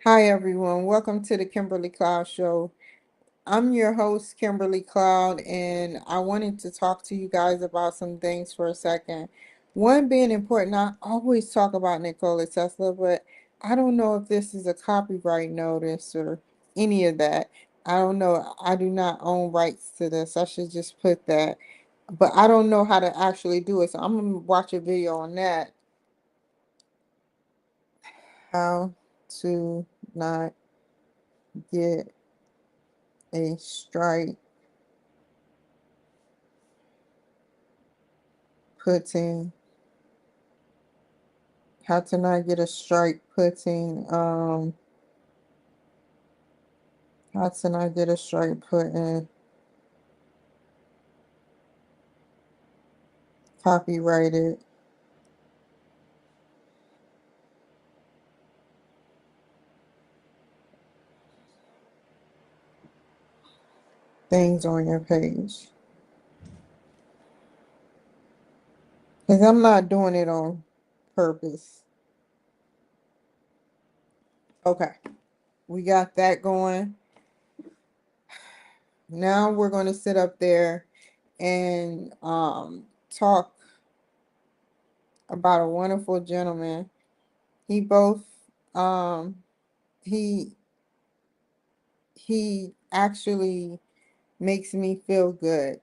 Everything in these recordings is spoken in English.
Hi, everyone. Welcome to the Kimberly Cloud Show. I'm your host, Kimberly Cloud, and I wanted to talk to you guys about some things for a second. One being important, I always talk about Nikola Tesla, but I don't know if this is a copyright notice or any of that. I don't know. I do not own rights to this. I should just put that. But I don't know how to actually do it, so I'm going to watch a video on that. How to not get a strike putting how to not get a strike putting how to not get a strike putting copyrighted things on your page, because I'm not doing it on purpose. Okay, we got that going. Now we're going to sit up there and talk about a wonderful gentleman. He both um he he actually makes me feel good.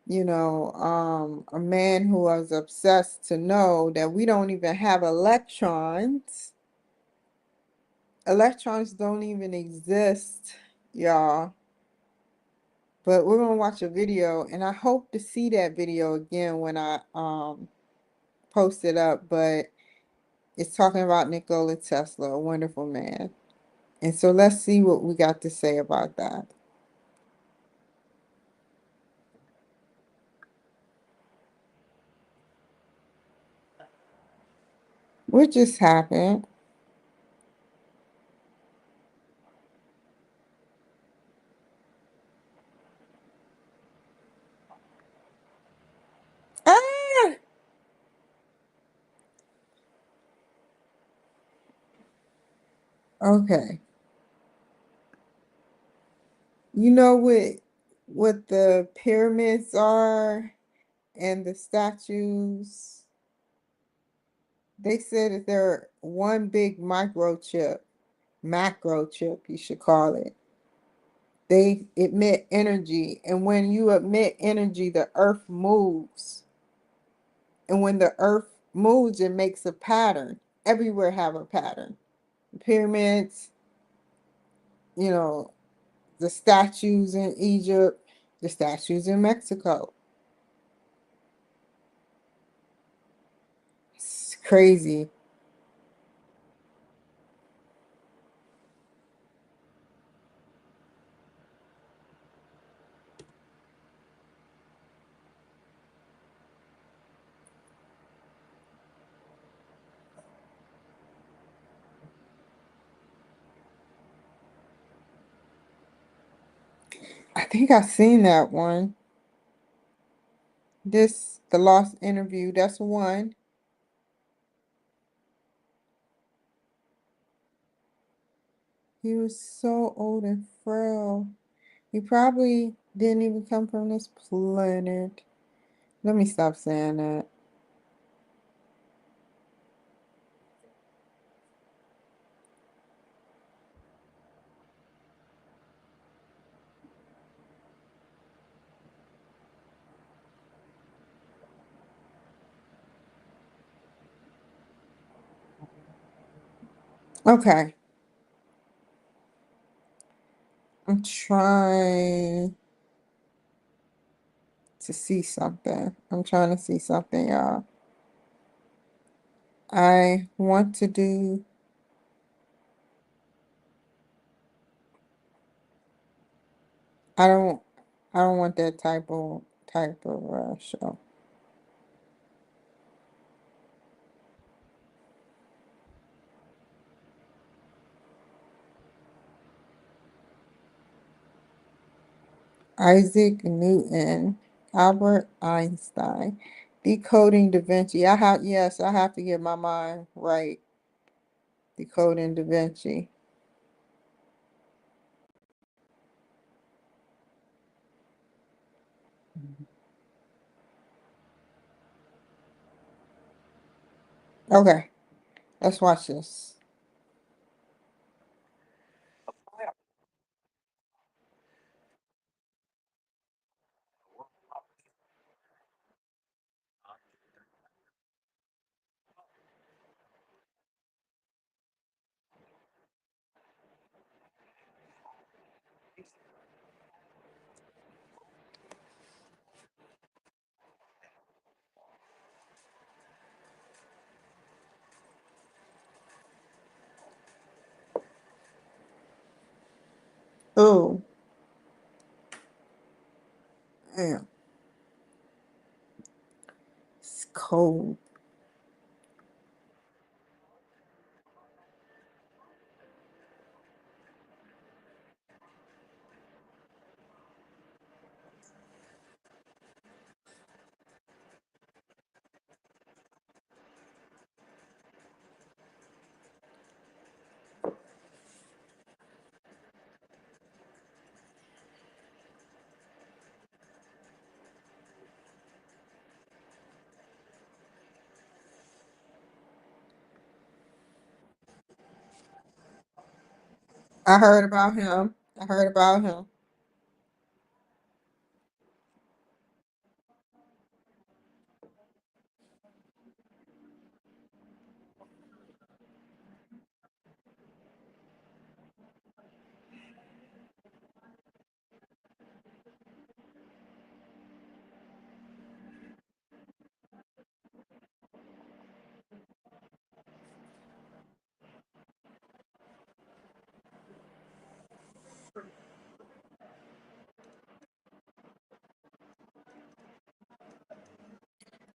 A man who was obsessed to know that we don't even have electrons. Electrons don't even exist, y'all. But we're gonna watch a video, and I hope to see that video again when I post it up. But it's talking about Nikola Tesla, a wonderful man. And so let's see what we got to say about that. What just happened? Ah! Okay. You know what the pyramids are and the statues? They said that they're one big microchip, macro chip, you should call it. They emit energy, and when you emit energy, the earth moves. And when the earth moves, it makes a pattern. Everywhere have a pattern. The pyramids, you know, the statues in Egypt, the statues in Mexico. It's crazy. I think I've seen that one. The Lost Interview, that's one. He was so old and frail. He probably didn't even come from this planet. Let me stop saying that. Okay. I'm trying to see something. I'm trying to see something, y'all. I want to do, I don't, I don't want that type of show. Isaac Newton, Albert Einstein, Decoding Da Vinci. Yes, I have to get my mind right. Decoding Da Vinci. Okay, let's watch this. Oh, damn, it's cold. I heard about him. I heard about him.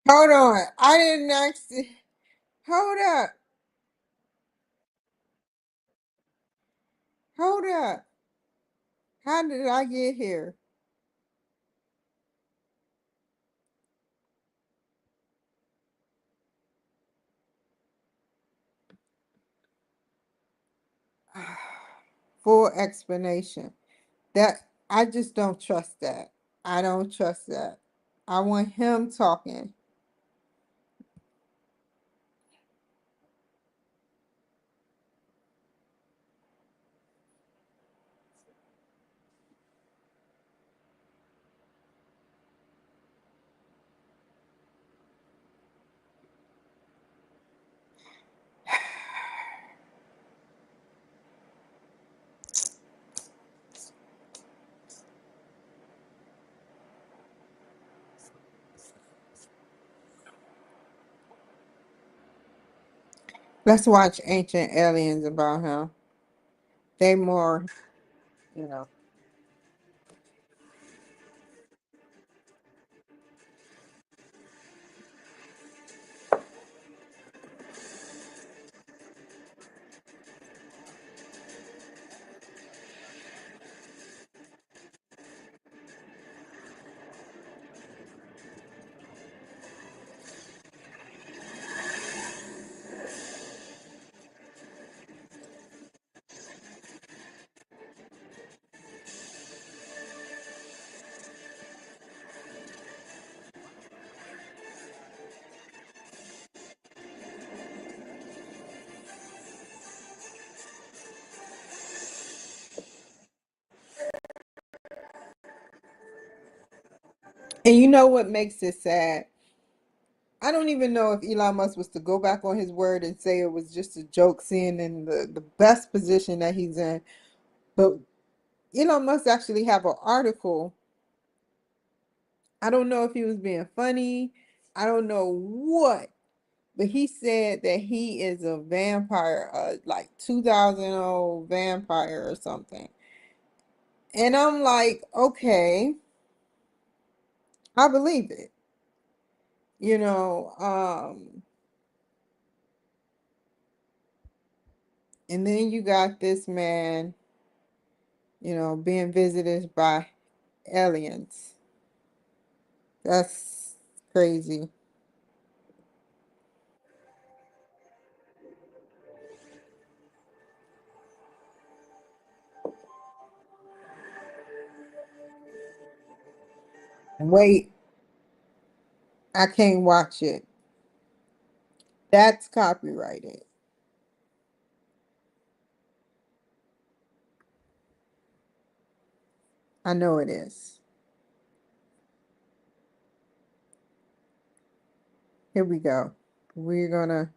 Hold on, I didn't actually. Hold up, hold up. How did I get here? Full explanation. That I just don't trust that. I don't trust that. I want him talking. Let's watch Ancient Aliens about him. They more, you know. And you know what makes it sad? I don't even know if Elon Musk was to go back on his word and say it was just a joke, seeing in the best position that he's in. But Elon Musk actually have an article. I don't know if he was being funny. I don't know what, but he said that he is a vampire, like 2000 old vampire or something. And I'm like, okay, I believe it. You know, and then you got this man, being visited by aliens. That's crazy. Wait, I can't watch it. That's copyrighted. I know it is. Here we go. We're gonna,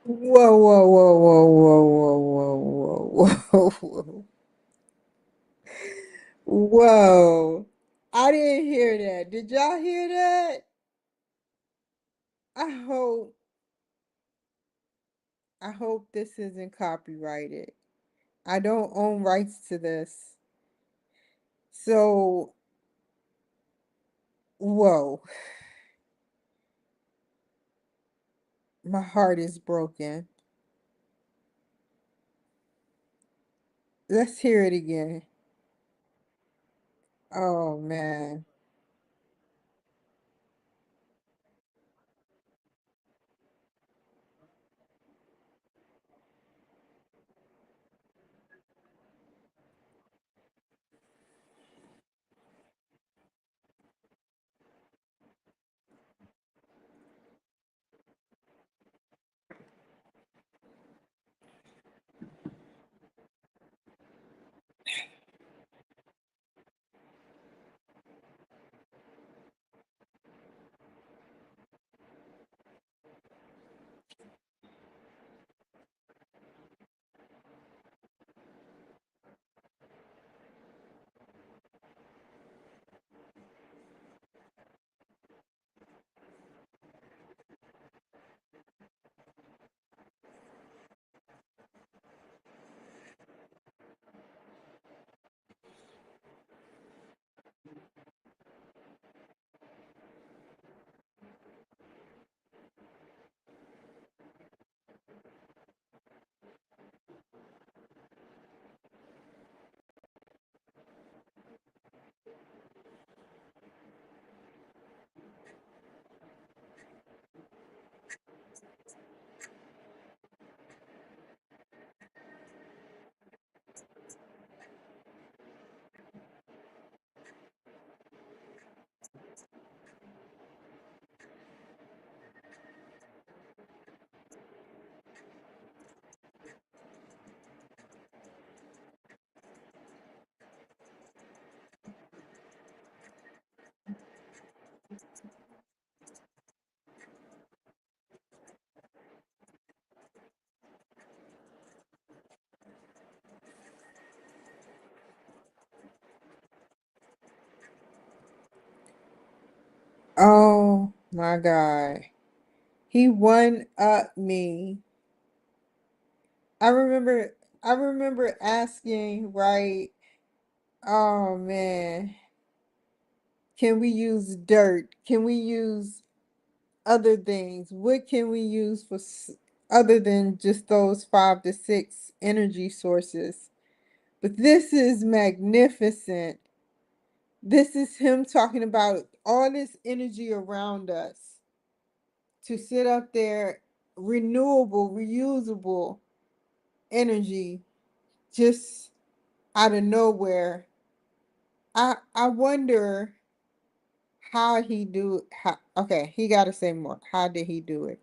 Whoa, whoa, whoa, whoa, whoa, whoa, whoa, whoa, whoa. Whoa. I didn't hear that. Did y'all hear that? I hope I hope this isn't copyrighted. I don't own rights to this. So, whoa. My heart is broken. Let's hear it again. Oh man. Oh my God. He won up me. I remember I remember asking, right? Oh man, can we use dirt? Can we use other things? What can we use for other than just those 5 to 6 energy sources? But this is magnificent. This is him talking about all this energy around us to sit up there, renewable, reusable energy just out of nowhere. I wonder how he do how okay, he got to say more. How did he do it?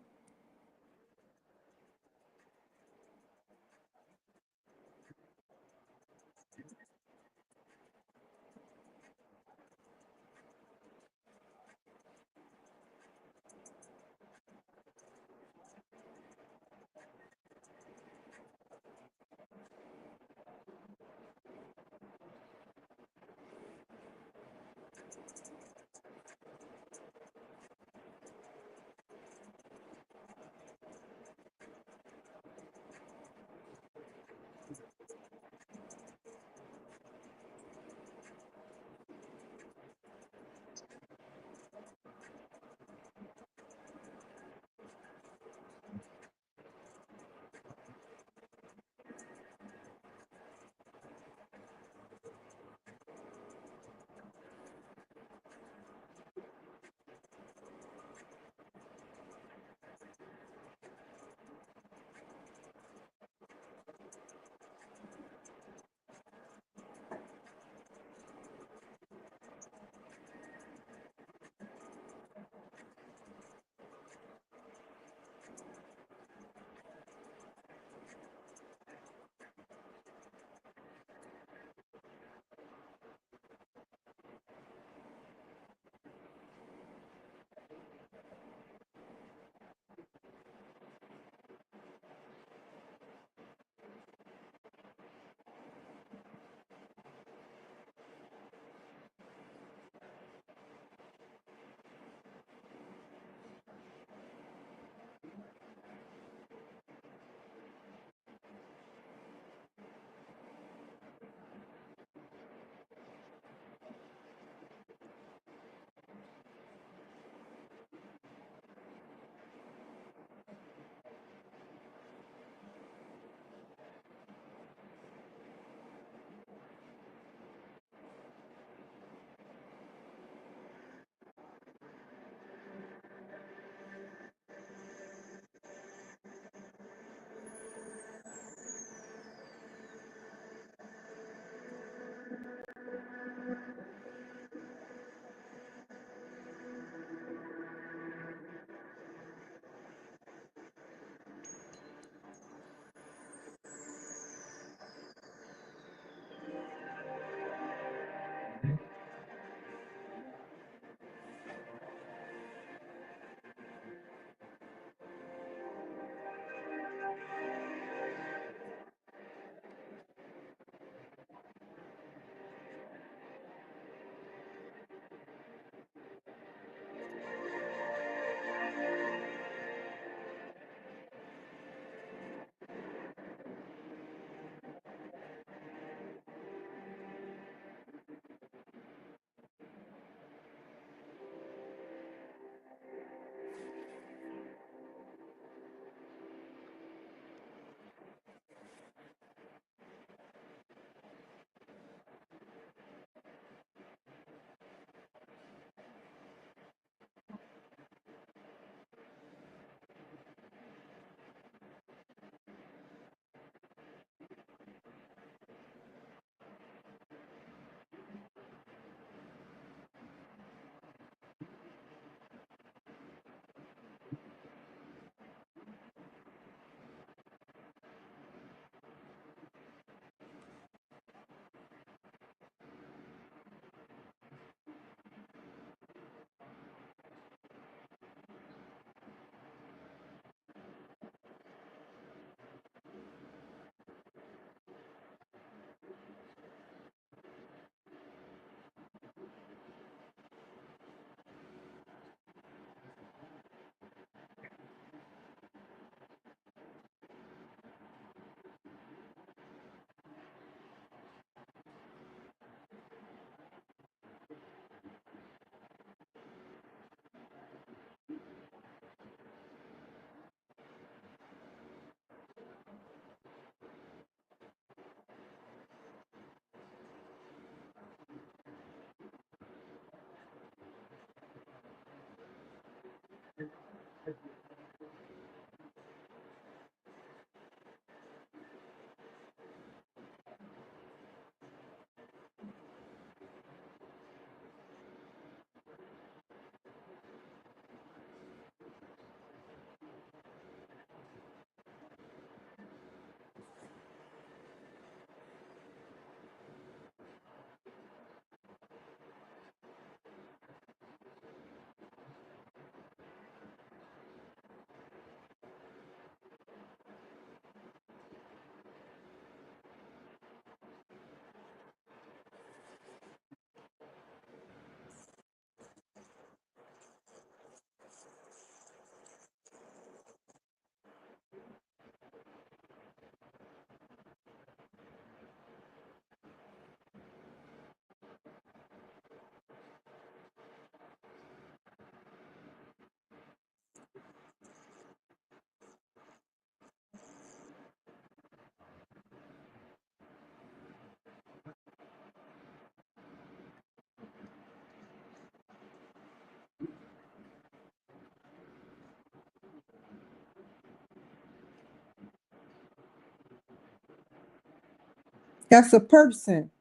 That's a person.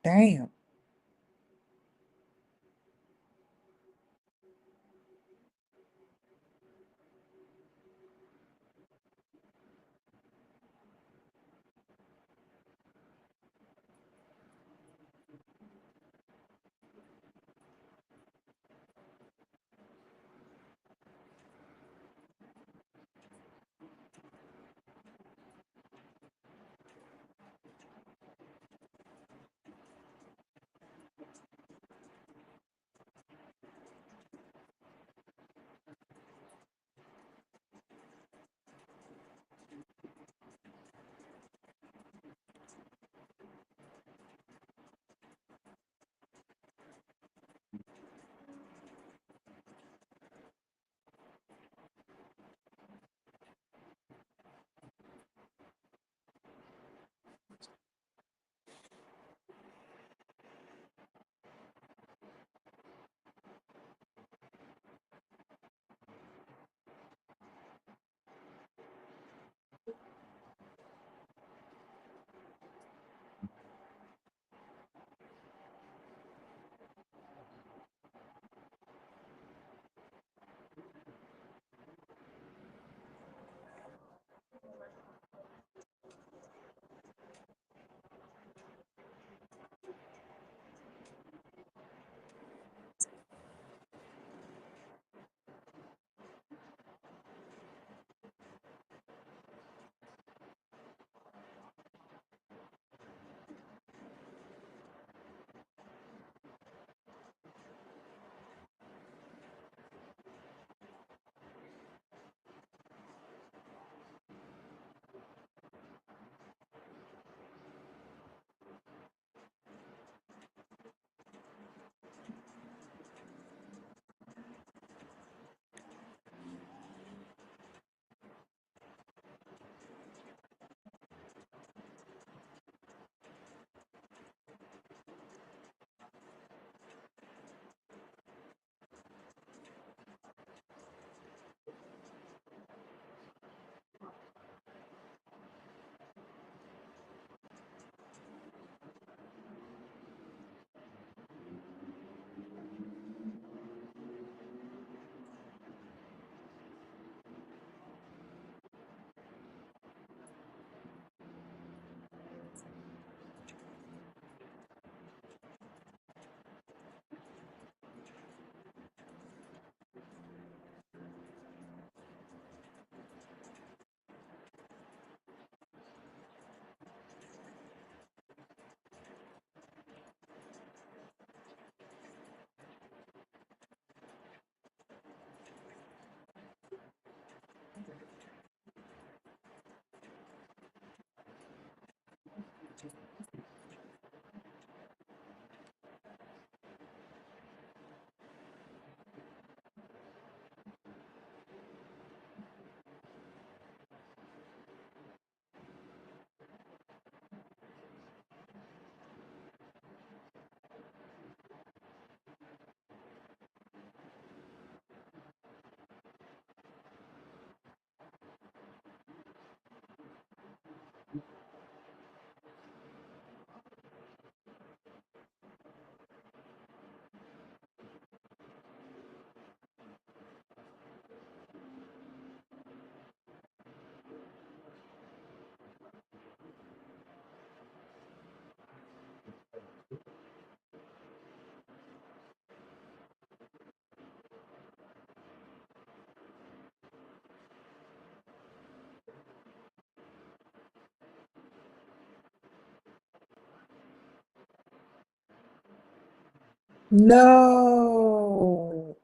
Damn. No.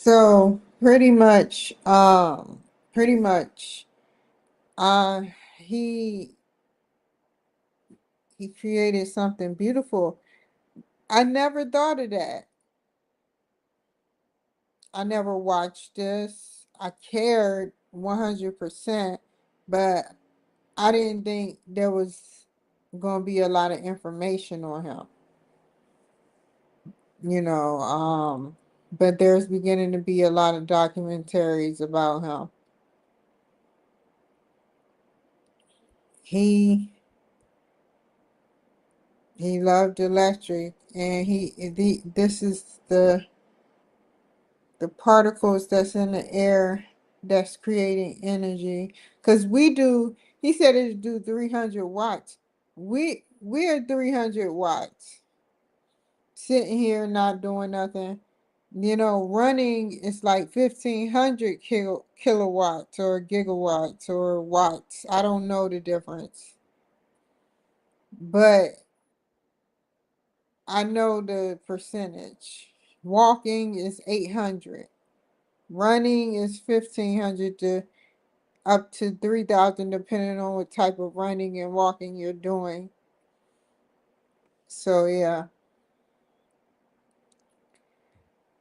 So pretty much, uh, he he created something beautiful. I never thought of that. I never watched this. I cared 100%, but I didn't think there was going to be a lot of information on him, you know. But there's beginning to be a lot of documentaries about him. He he loved electric, and this is the particles that's in the air that's creating energy. Because he said it do 300 watts. We're 300 watts sitting here not doing nothing. You know, running is like 1500 kilowatts or gigawatts or watts. I don't know the difference, but I know the percentage. Walking is 800. Running is 1500 to up to 3000 depending on what type of running and walking you're doing. So yeah,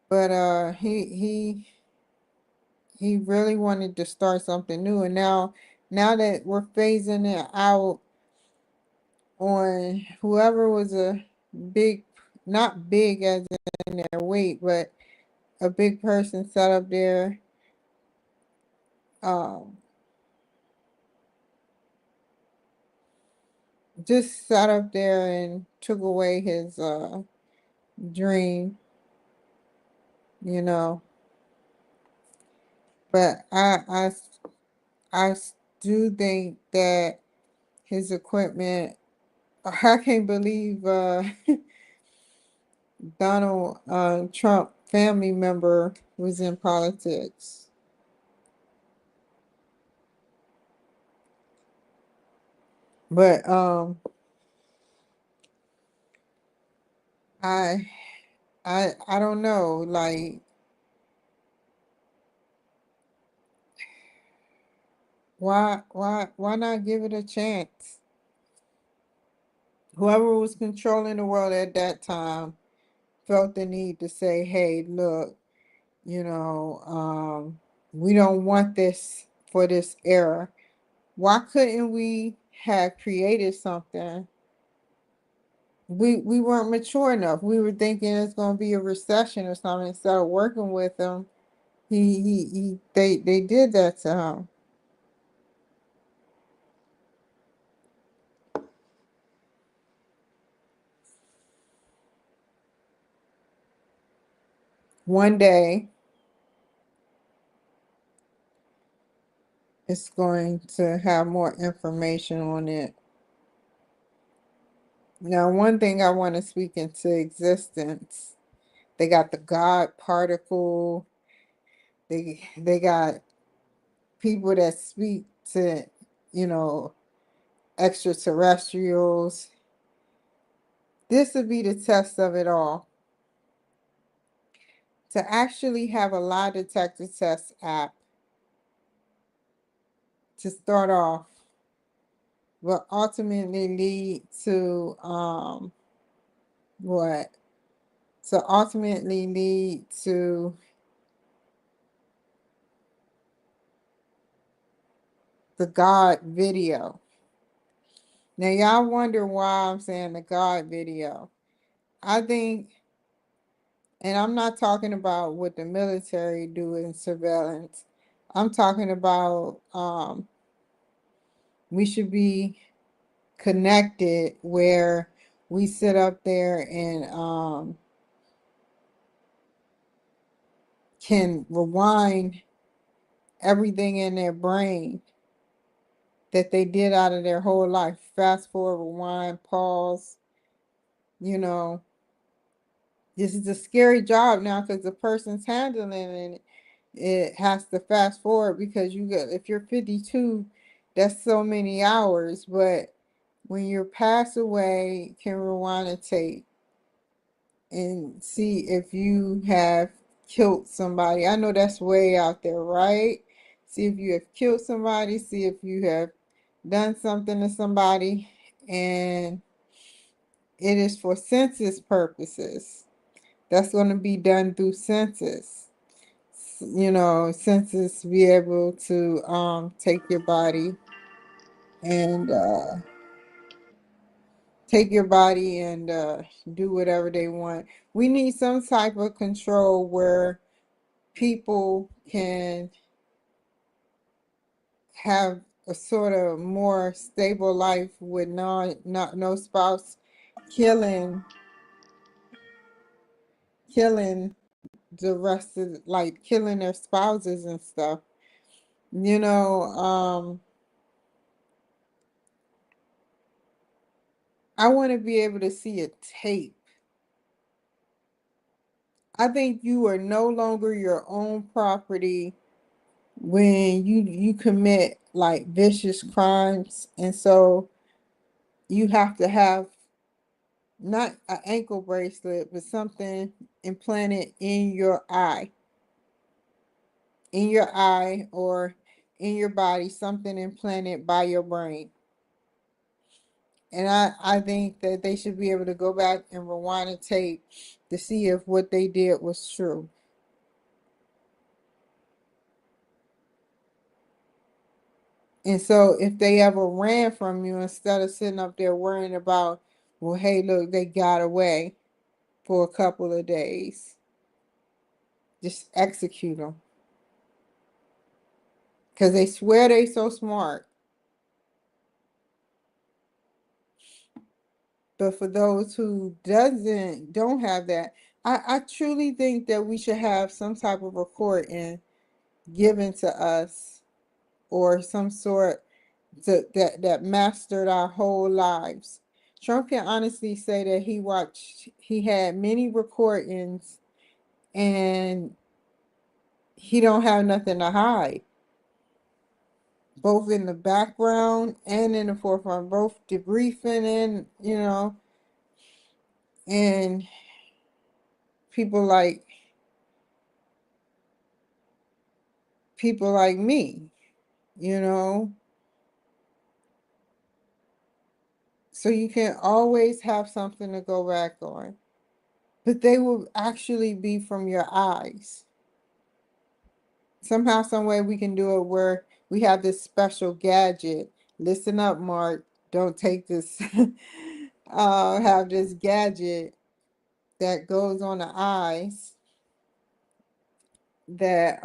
but he really wanted to start something new, and now that we're phasing it out on whoever was a big, not big as in their weight, but a big person sat up there, um just sat up there and took away his dream, you know. But I do think that his equipment, I can't believe Donald Trump family member was in politics. But I I don't know, like, why not give it a chance? Whoever was controlling the world at that time felt the need to say, hey, look, you know, we don't want this for this era. Why couldn't we have created something? We weren't mature enough. We were thinking it's going to be a recession or something. Instead of working with him, they did that to him. One day, it's going to have more information on it. Now, one thing I want to speak into existence. They got the God particle. They got people that speak to, you know, extraterrestrials. This would be the test of it all. To actually have a lie detector test app to start off will ultimately lead to what? To ultimately lead to the God video. Now y'all wonder why I'm saying the God video. I think, and I'm not talking about what the military do in surveillance. I'm talking about we should be connected where we sit up there and can rewind everything in their brain that they did out of their whole life. Fast forward, rewind, pause. You know, this is a scary job now because the person's handling it. It has to fast forward because you get, if you're 52, that's so many hours. But when you're passed away, you can rewind a tape and see if you have killed somebody. I know that's way out there, right? See if you have killed somebody, see if you have done something to somebody, and it is for census purposes. That's going to be done through census. You know, census be able to take your body and do whatever they want. We need some type of control where people can have a sort of more stable life with no spouse killing killing the rest of, like, killing their spouses and stuff. You know, I want to be able to see a tape. I think you are no longer your own property when you commit like vicious crimes, and so you have to have not an ankle bracelet but something implanted in your eye or in your body, something implanted by your brain. And I think that they should be able to go back and rewind a tape to see if what they did was true. And so if they ever ran from you, instead of sitting up there worrying about, well, hey, look, they got away for a couple of days, just execute them. Because they swear they so smart. But for those who don't have that, I truly think that we should have some type of recording given to us, or some sort that mastered our whole lives. Trump can honestly say that he had many recordings, and he don't have nothing to hide, both in the background and in the forefront, both debriefing and, and people like people like me, you know. So you can always have something to go back on, but they will actually be from your eyes. Somehow, some way we can do it where we have this special gadget. Listen up, Mark. Don't take this. Have this gadget that goes on the eyes, that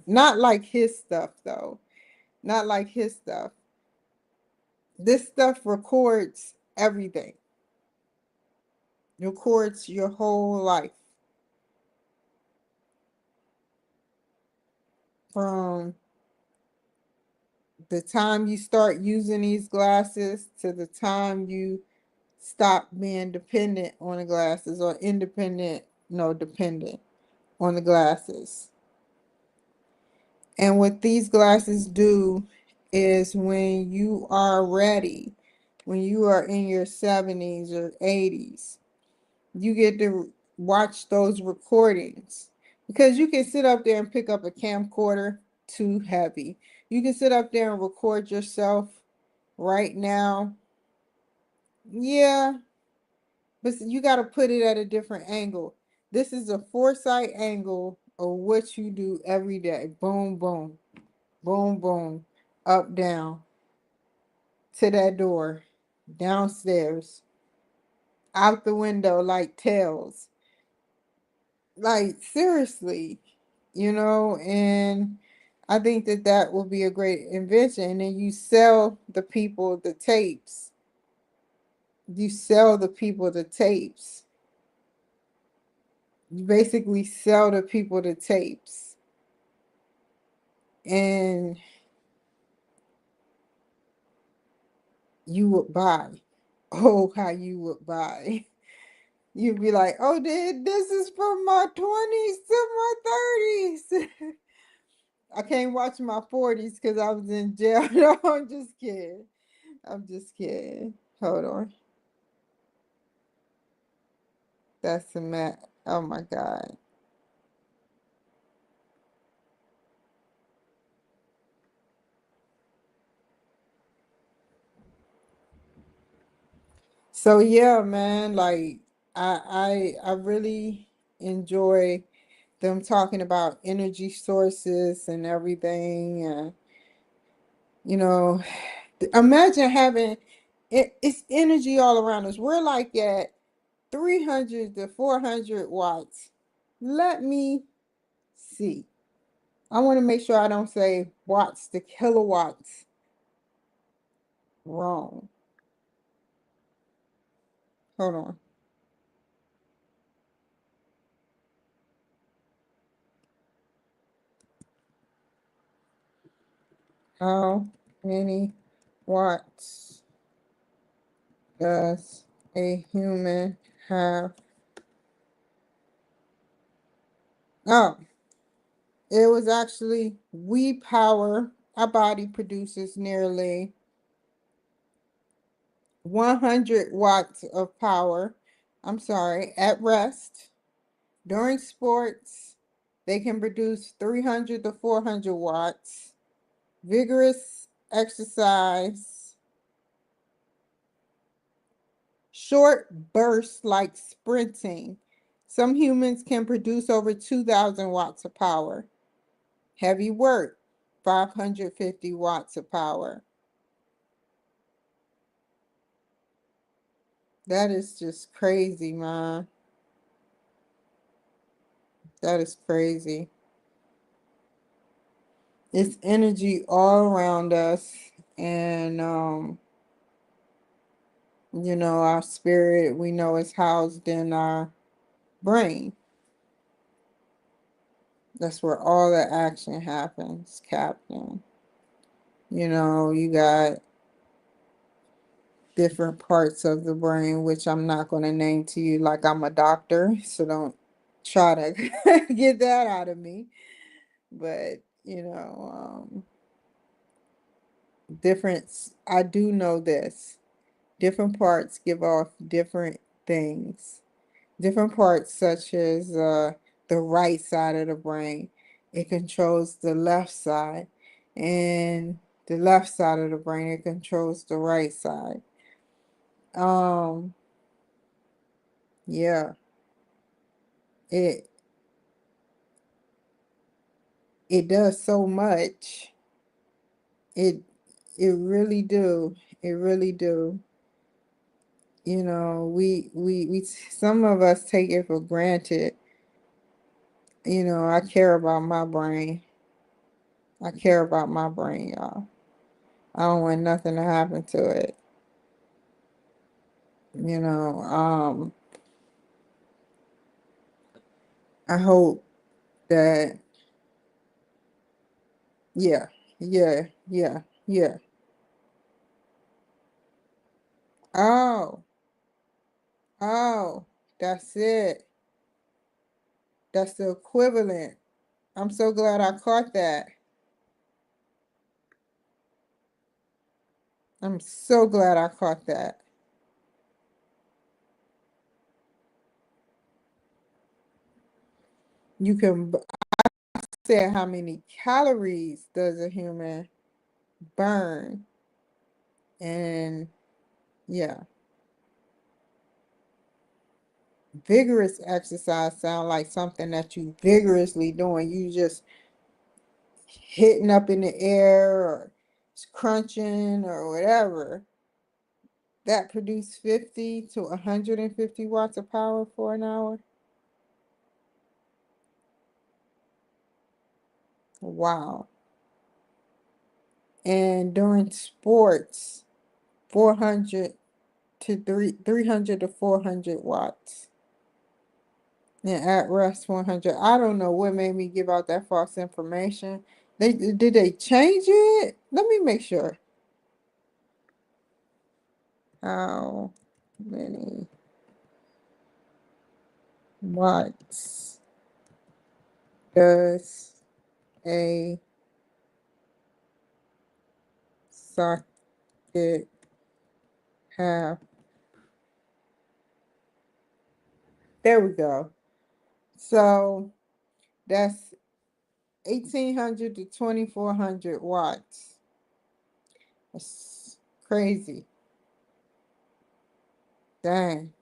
not like his stuff though. Not like his stuff. This stuff records everything. Records your whole life. From the time you start using these glasses to the time you stop being dependent on the glasses, or independent, no, dependent on the glasses. And what these glasses do is, when you are ready, when you are in your 70s or 80s, you get to watch those recordings, because you can sit up there and pick up a camcorder, too heavy. You can sit up there and record yourself right now. Yeah, but you got to put it at a different angle. This is a foresight angle of what you do every day. Boom, boom, boom, boom, up, down, to that door, downstairs, out the window like tails. Like, seriously, and I think that that will be a great invention. And you sell the people the tapes. You sell the people the tapes. You basically sell the people the tapes. And you would buy. Oh, how you would buy. You'd be like, oh, this is from my 20s to my 30s. I can't watch my 40s because I was in jail. No, I'm just kidding. I'm just kidding. Hold on. That's a mat. Oh my God. So yeah, man, like I really enjoy them talking about energy sources and everything, and you know, imagine having it's energy all around us. We're like at 300 to 400 watts. Let me see. I want to make sure I don't say watts to kilowatts wrong. Hold on. How many watts does a human have? Oh, it was actually we power. Our body produces nearly 100 watts of power. I'm sorry, at rest. During sports, they can produce 300 to 400 watts. Vigorous exercise, short bursts like sprinting. Some humans can produce over 2,000 watts of power. Heavy work, 550 watts of power. That is just crazy, man. That is crazy. It's energy all around us, and our spirit, we know, is housed in our brain. That's where all the action happens, Captain. You got different parts of the brain, which I'm not going to name to you like I'm a doctor, so don't try to get that out of me. But, different, I do know this. Different parts give off different things. Different parts, such as the right side of the brain, it controls the left side, and the left side of the brain, it controls the right side. Um, yeah, it it does so much. It it really do. It really do. We some of us take it for granted. I care about my brain. I care about my brain, y'all. I don't want nothing to happen to it. You know, I hope that, yeah, yeah, yeah, yeah. Oh, oh, that's it. That's the equivalent. I'm so glad I caught that. I'm so glad I caught that. You can say how many calories does a human burn, and yeah, vigorous exercise sound like something that you vigorously doing. You just hitting up in the air or crunching or whatever. That produce 50 to 150 watts of power for an hour. Wow. And during sports, 400 to 300 to 400 watts. And at rest, 100. I don't know what made me give out that false information. Did they change it? Let me make sure. How many watts does a socket have? There we go. So that's 1,800 to 2,400 watts. That's crazy. Dang.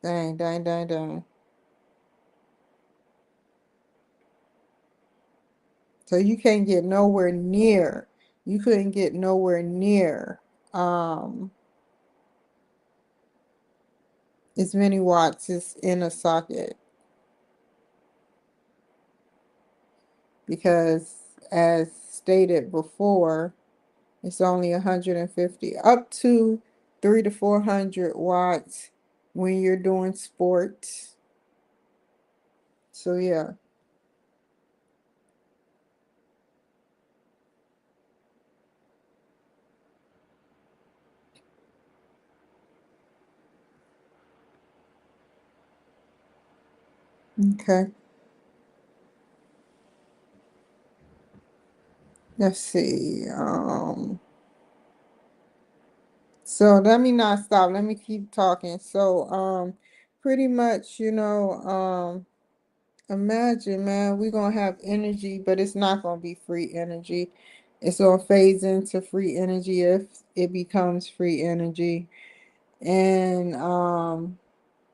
Dang, dang, dang, dang. So you can't get nowhere near. You couldn't get nowhere near um as many watts as in a socket because as stated before, it's only 150 up to 3 to 400 watts when you're doing sports. So yeah. Okay. Let's see. So let me not stop. Let me keep talking. So pretty much, imagine, man, we're gonna have energy, but it's not gonna be free energy. It's gonna phase into free energy if it becomes free energy. And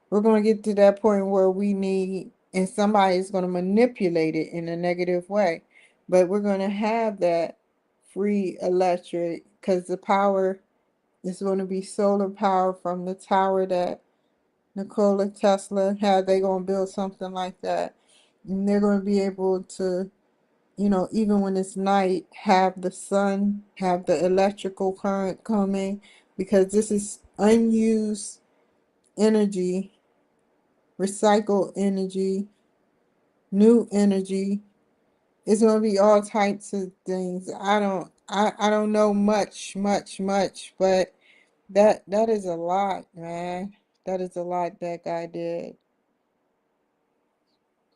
we're gonna get to that point where we need, and somebody is gonna manipulate it in a negative way. But we're gonna have that free electric because the power is gonna be solar power from the tower that Nikola Tesla had. They're gonna build something like that. And they're gonna be able to, even when it's night, have the sun, have the electrical current coming because this is unused energy, recycled energy, new energy. It's gonna be all types of things. I don't know much, but that is a lot, man. That is a lot that guy did.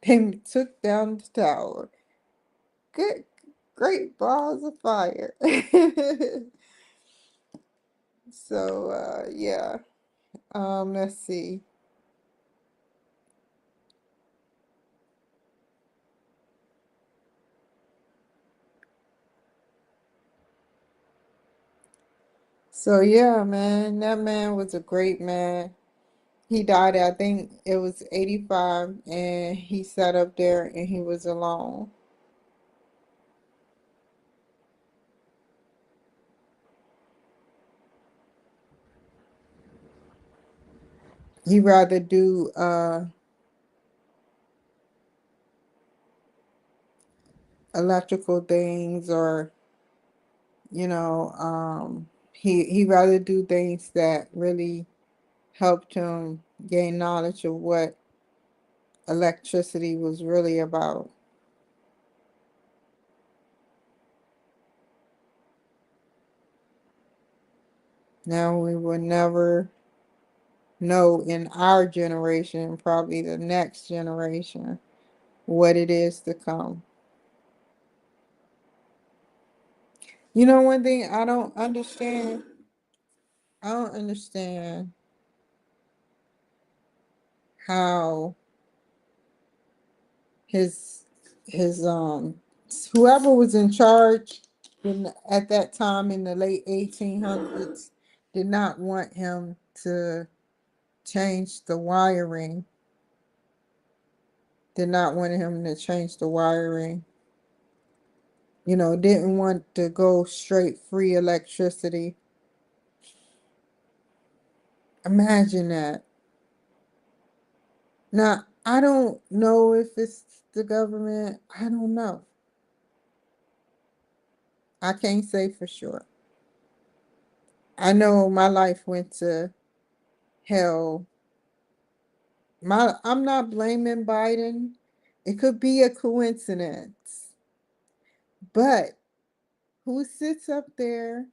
They took down the tower. Good, great balls of fire. So yeah. Let's see. So yeah, man, that man was a great man. He died at, I think it was 85, and he sat up there and he was alone. He rather do electrical things or he rather do things that really helped him gain knowledge of what electricity was really about. Now we will never know in our generation, probably the next generation, what it is to come. One thing I don't understand how his his whoever was in charge at that time in the late 1800s did not want him to change the wiring, did not want him to change the wiring, didn't want to go straight free electricity. Imagine that. Now, I don't know if it's the government. I don't know. I can't say for sure. I know my life went to hell. I'm not blaming Biden. It could be a coincidence. But who sits up there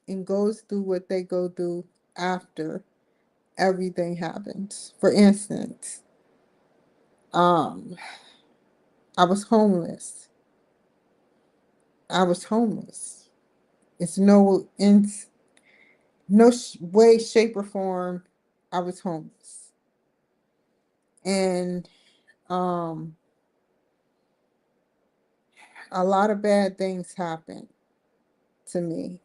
and goes through what they go through after everything happens? For instance, um, I was homeless. I was homeless. It's no way, shape, or form I was homeless. And um, a lot of bad things happened to me.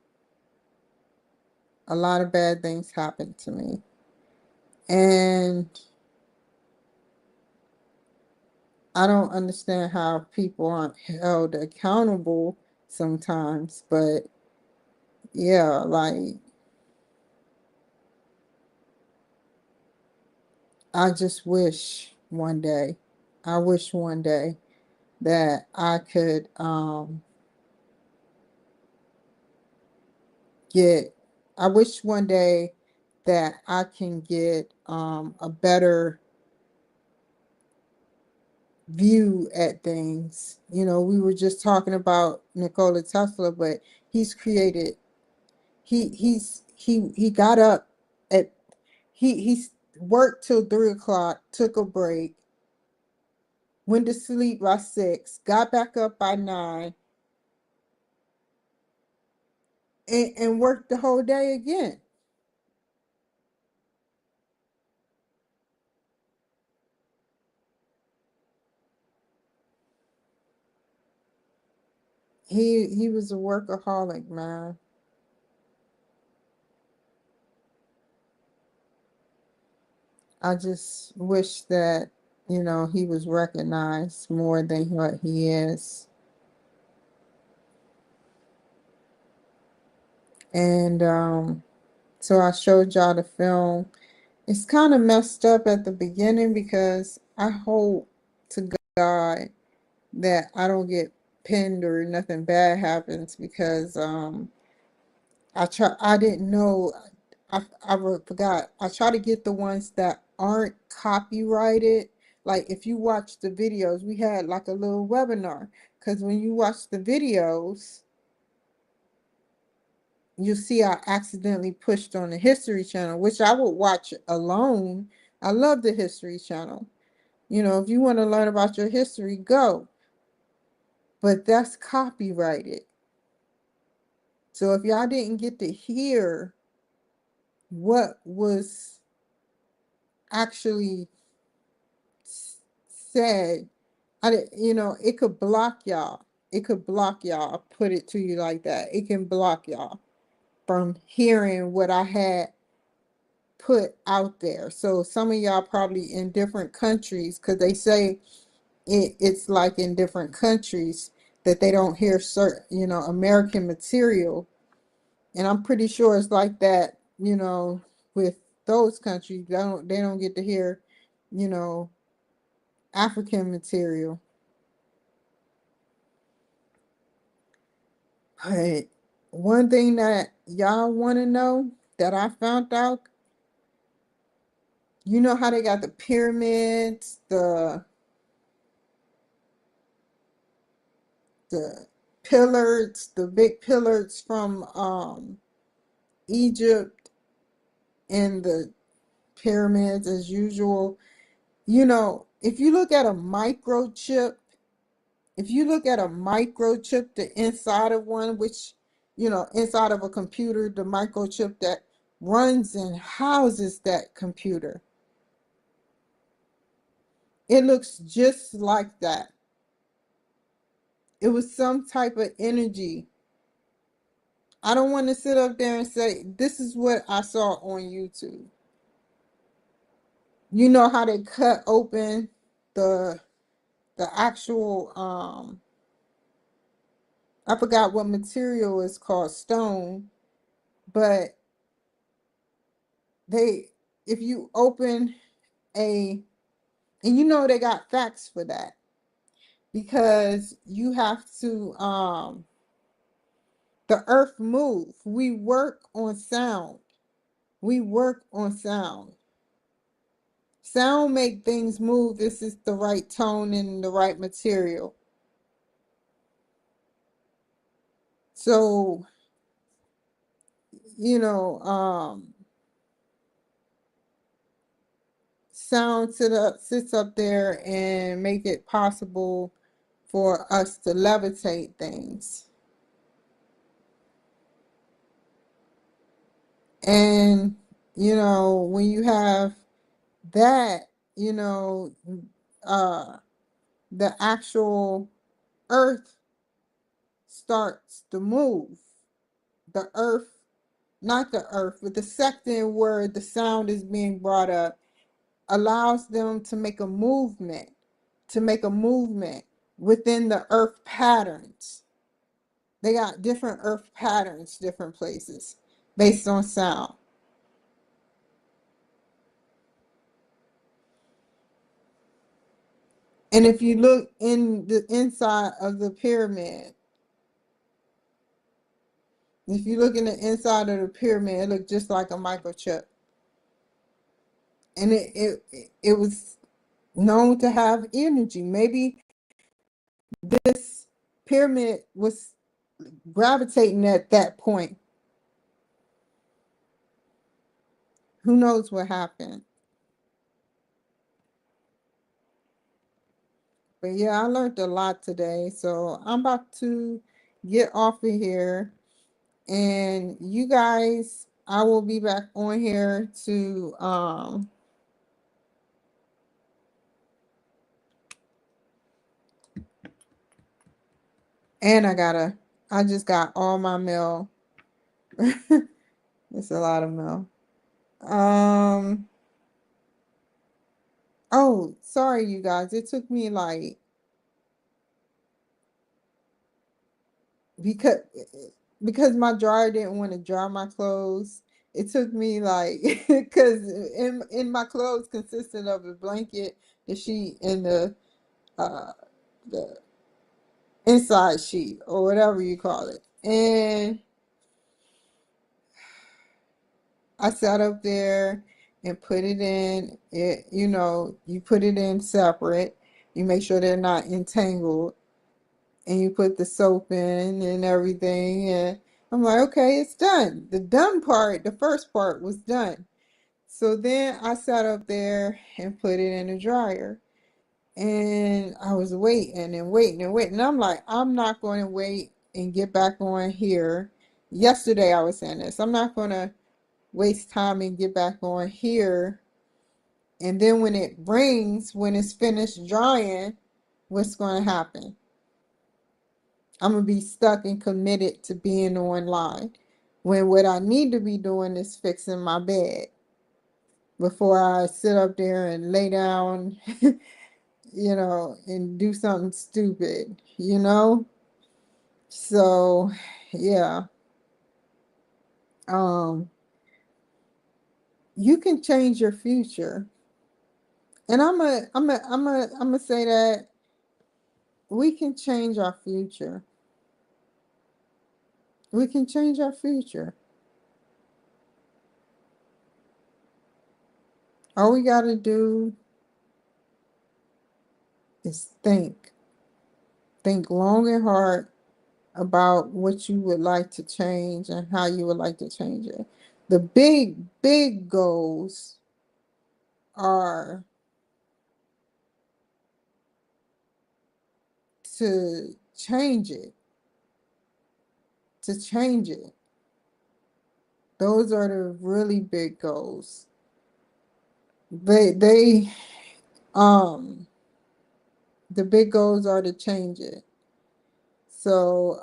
a lot of bad things happened to me. And I don't understand how people aren't held accountable sometimes, but yeah, like I just wish one day, I wish one day that I could get, I wish one day that I can get a better view at things. You know, we were just talking about Nikola Tesla, but he's created, he got up at, he worked till 3 o'clock, took a break, went to sleep by 6, got back up by 9, and worked the whole day again. He was a workaholic, man. I just wish that, you know, he was recognized more than what he is. And so I showed y'all the film. It's kind of messed up at the beginning because I hope to God that I don't get pinned or nothing bad happens, because I didn't know, forgot. I try to get the ones that aren't copyrighted. Like if you watch the videos, we had like a little webinar, because when you watch the videos, you see I accidentally pushed on the History Channel, which I would watch alone. I love the History Channel. You know, if you want to learn about your history, go. But that's copyrighted. So if y'all didn't get to hear what was actually said, you know, it could block y'all. It could block y'all. I'll put it to you like that. It can block y'all from hearing what I had put out there. So some of y'all probably in different countries, because they say it's like in different countries that they don't hear certain, you know, American material. And I'm pretty sure it's like that, you know, with those countries. They don't get to hear, you know, African material. But one thing that y'all want to know that I found out, you know how they got the pyramids, the pillars, the big pillars from Egypt, and the pyramids as usual. You know, if you look at a microchip, the inside of one, which, you know, inside of a computer, the microchip that runs and houses that computer, it looks just like that. It was some type of energy. I don't want to sit up there and say, this is what I saw on YouTube. You know how they cut open the actual I forgot what material is called, stone, but they, if you open a, and you know they got facts for that, because you have to the earth move. We work on sound. We work on sound. Sound make things move. This is the right tone and the right material. So, you know, sound sits up there and make it possible for us to levitate things. And, you know, when you have that, you know, uh, the actual earth starts to move. The earth not the earth, but the section where the sound is being brought up, allows them to make a movement, within the earth patterns. They got different earth patterns, different places, based on sound. And if you look in the inside of the pyramid, if you look in the inside of the pyramid, it looked just like a microchip. And it was known to have energy. Maybe this pyramid was gravitating at that point. Who knows what happened? But yeah, I learned a lot today. So I'm about to get off of here. And you guys, I will be back on here to and I just got all my mail. It's a lot of mail. Um oh, sorry you guys. It took me like because because my dryer didn't want to dry my clothes. It took me like because in my clothes consisted of a blanket, the sheet, and the inside sheet or whatever you call it. And I sat up there and put it in. It, you put it in separate. You make sure they're not entangled, and you put the soap in and everything. And I'm like, okay, it's done. The done part, the first part was done. So then I sat up there and put it in the dryer. And I was waiting and waiting and waiting. And I'm like, I'm not going to wait and get back on here. Yesterday I was saying this. I'm not going to waste time and get back on here. And then when it's finished drying, what's going to happen? I'm going to be stuck and committed to being online. When what I need to be doing is fixing my bed before I sit up there and lay down, and do something stupid. So, yeah. Um, you can change your future. And I'm a say that we can change our future. We can change our future. All we got to do is think. Think long and hard about what you would like to change and how you would like to change it. The big, big goals are to change it, to change it. Those are the really big goals. They um the big goals are to change it. So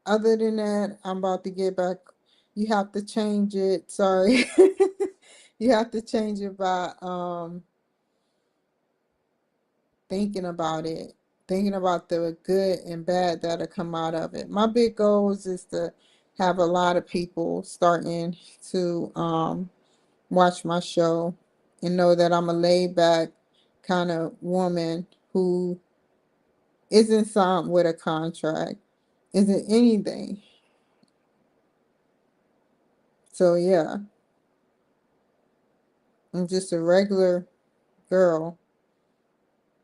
other than that, I'm about to get back. You have to change it. Sorry. You have to change it by thinking about it, thinking about the good and bad that'll come out of it. My big goals is to have a lot of people starting to watch my show and know that I'm a laid back kind of woman who isn't signed with a contract, isn't anything. So yeah, I'm just a regular girl,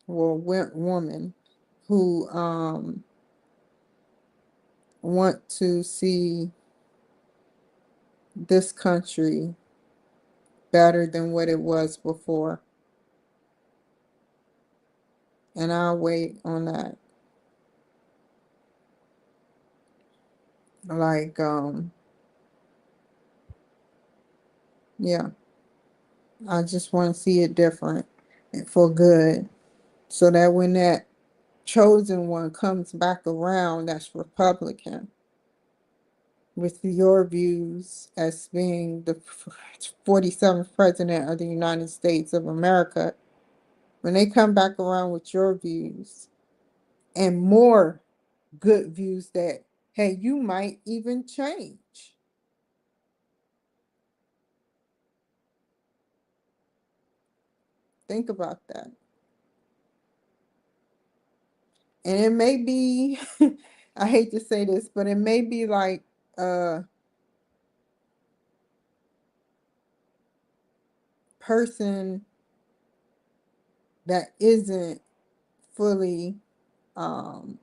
well, woman who want to see this country better than what it was before. And I'll wait on that. Like, yeah, I just want to see it different and for good. So that when that chosen one comes back around that's Republican, with your views as being the 47th president of the United States of America, when they come back around with your views and more good views that, hey, you might even change. Think about that. And it may be, I hate to say this, but it may be like a person that isn't fully um,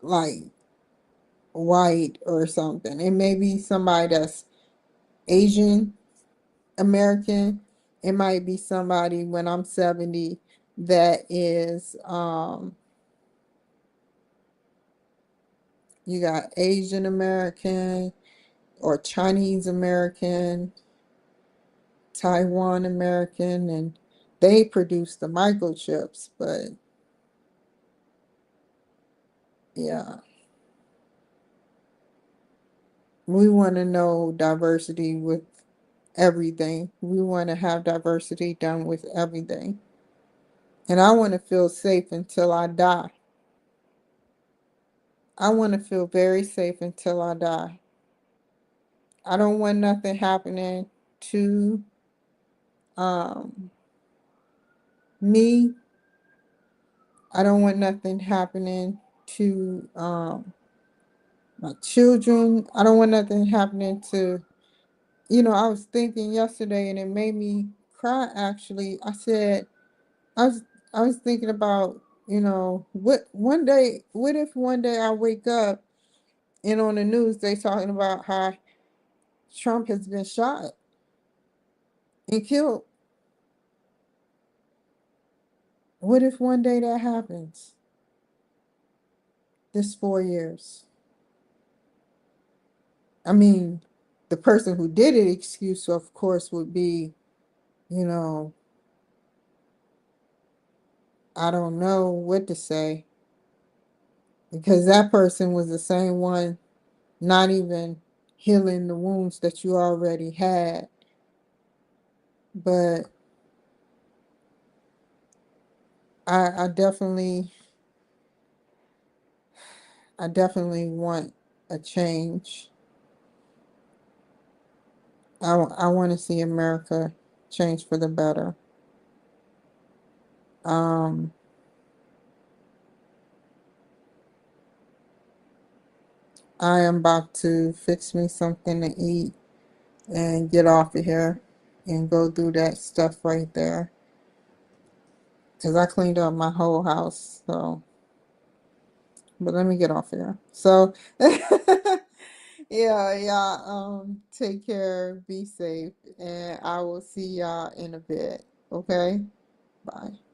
like white or something. It may be somebody that's Asian American. It might be somebody when I'm 70 that is you got Asian American or Chinese American, Taiwan American, and they produce the microchips. But yeah, we want to know diversity with everything. We want to have diversity done with everything. And I want to feel safe until I die. I want to feel very safe until I die. I don't want nothing happening to um, me. I don't want nothing happening to my children. I don't want nothing happening to, I was thinking yesterday and it made me cry actually. I was I was thinking about, what if one day I wake up and on the news they talking about how Trump has been shot and killed. What if one day that happens? This 4 years. I mean, the person who did it excuse, of course, would be, you know, I don't know what to say because that person was the same one not even healing the wounds that you already had. But I definitely want a change. I want to see America change for the better. Um, I am about to fix me something to eat and get off of here and go do that stuff right there. Because I cleaned up my whole house. So, but let me get off here. So, yeah. Take care, be safe, and I will see y'all in a bit. Okay? Bye.